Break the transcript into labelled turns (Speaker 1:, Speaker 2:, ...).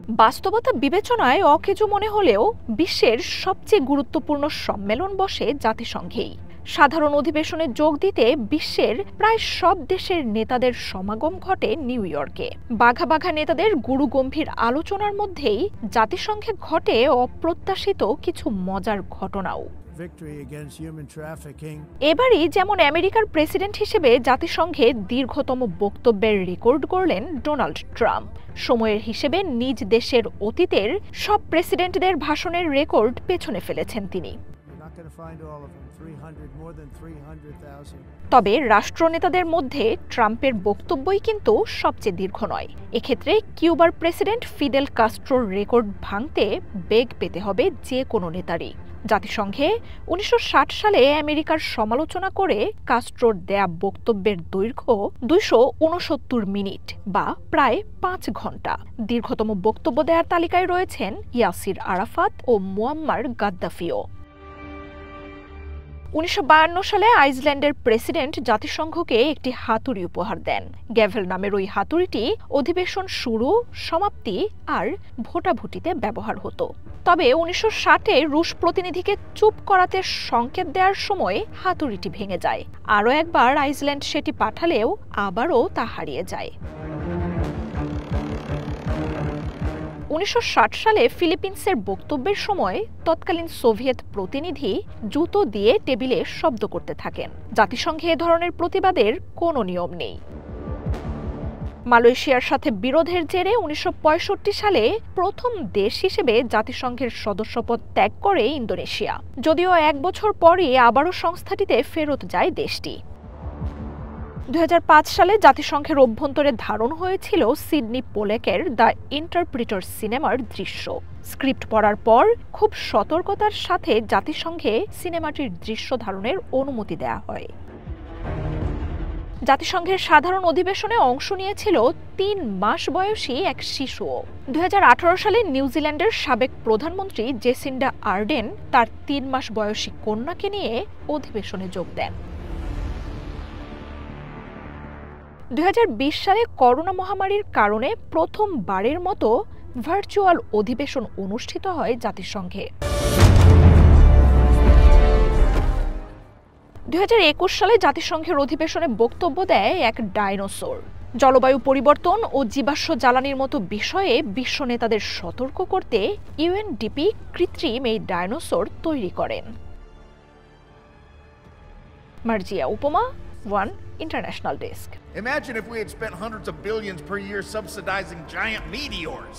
Speaker 1: বাস্তবতা বিবেচনায় অকেজো মনে হলেও বিশ্বের সবচেয়ে গুরুত্বপূর্ণ সম্মেলন বসে জাতিসংঘেই। সাধারণ অধিবেশনে যোগ দিতে বিশ্বের প্রায় সব দেশের নেতাদের সমাগম ঘটে নিউ ইয়র্কে। বাঘা বাঘা নেতাদের গুরুগম্ভীর আলোচনার মধ্যেই জাতিসংঘে ঘটে অপ্রত্যাশিত কিছু মজার ঘটনাও। এবারই যেমন আমেরিকার প্রেসিডেন্ট হিসেবে জাতিসংঘে দীর্ঘতম বক্তব্যের রেকর্ড করলেন ডোনাল্ড ট্রাম্প। সময়ের হিসেবে নিজ দেশের অতীতের সব প্রেসিডেন্টদের ভাষণের রেকর্ড পেছনে ফেলেছেন তিনি। তবে রাষ্ট্রনেতাদের মধ্যে ট্রাম্পের বক্তব্যই কিন্তু সবচেয়ে দীর্ঘ নয়। এক্ষেত্রে কিউবার প্রেসিডেন্ট ফিদেল কাস্ট্রোর রেকর্ড ভাঙতে বেগ পেতে হবে যে কোনো নেতারই। জাতিসংঘে ১৯৬০ সালে আমেরিকার সমালোচনা করে কাস্ট্রোর দেয়া বক্তব্যের দৈর্ঘ্য ২৬৯ মিনিট বা প্রায় ৫ ঘন্টা। দীর্ঘতম বক্তব্য দেওয়ার তালিকায় রয়েছেন ইয়াসির আরাফাত ও মুয়াম্মার গাদ্দাফিও। ১৯৫২ সালে আইসল্যান্ডের প্রেসিডেন্ট জাতিসংঘকে একটি হাতুড়ি উপহার দেন। গ্যাভেল নামের ওই হাতুড়িটি অধিবেশন শুরু, সমাপ্তি আর ভোটাভুটিতে ব্যবহার হতো। তবে ১৯৬০-এ রুশ প্রতিনিধিকে চুপ করাতে সংকেত দেওয়ার সময় হাতুড়িটি ভেঙে যায়। আরও একবার আইসল্যান্ড সেটি পাঠালেও আবারও তা হারিয়ে যায়। ১৯৬০ সালে ফিলিপিন্সের বক্তব্যের সময় তৎকালীন সোভিয়েত প্রতিনিধি জুতো দিয়ে টেবিলে শব্দ করতে থাকেন। জাতিসংঘে এ ধরনের প্রতিবাদের কোনো নিয়ম নেই। মালয়েশিয়ার সাথে বিরোধের জেরে ১৯৬৫ সালে প্রথম দেশ হিসেবে জাতিসংঘের সদস্যপদ ত্যাগ করে ইন্দোনেশিয়া। যদিও ১ বছর পরই আবারও সংস্থাটিতে ফেরত যায় দেশটি। ২০০৫ সালে জাতিসংঘের অভ্যন্তরে ধারণ হয়েছিল সিডনি পোলেকের দ্য ইন্টারপ্রিটার সিনেমার দৃশ্য। স্ক্রিপ্ট পড়ার পর খুব সতর্কতার সাথে জাতিসংঘে সিনেমাটির দৃশ্য ধারণের অনুমতি দেয়া হয়। জাতিসংঘের সাধারণ অধিবেশনে অংশ নিয়েছিল ৩ মাস বয়সী এক শিশুও। ২০১৮ সালে নিউজিল্যান্ডের সাবেক প্রধানমন্ত্রী জেসিন্ডা আর্ডেন তার ৩ মাস বয়সী কন্যাকে নিয়ে অধিবেশনে যোগ দেন। ২০২০ সালে করোনা মহামারীর কারণে প্রথমবারের মতো ভার্চুয়াল অধিবেশন অনুষ্ঠিত হয় জাতিসংঘে। ২০২১ সালে জাতিসংঘের অধিবেশনে বক্তব্য দেয় এক ডাইনোসর। জলবায়ু পরিবর্তন ও জীবাশ্ম জ্বালানির মতো বিষয়ে বিশ্ব নেতাদের সতর্ক করতে ইউএনডিপি কৃত্রিম এই ডাইনোসর তৈরি করেন। মার্জিয়া উপমা, one international desk.
Speaker 2: Imagine if we had spent hundreds of billions per year subsidizing giant meteors.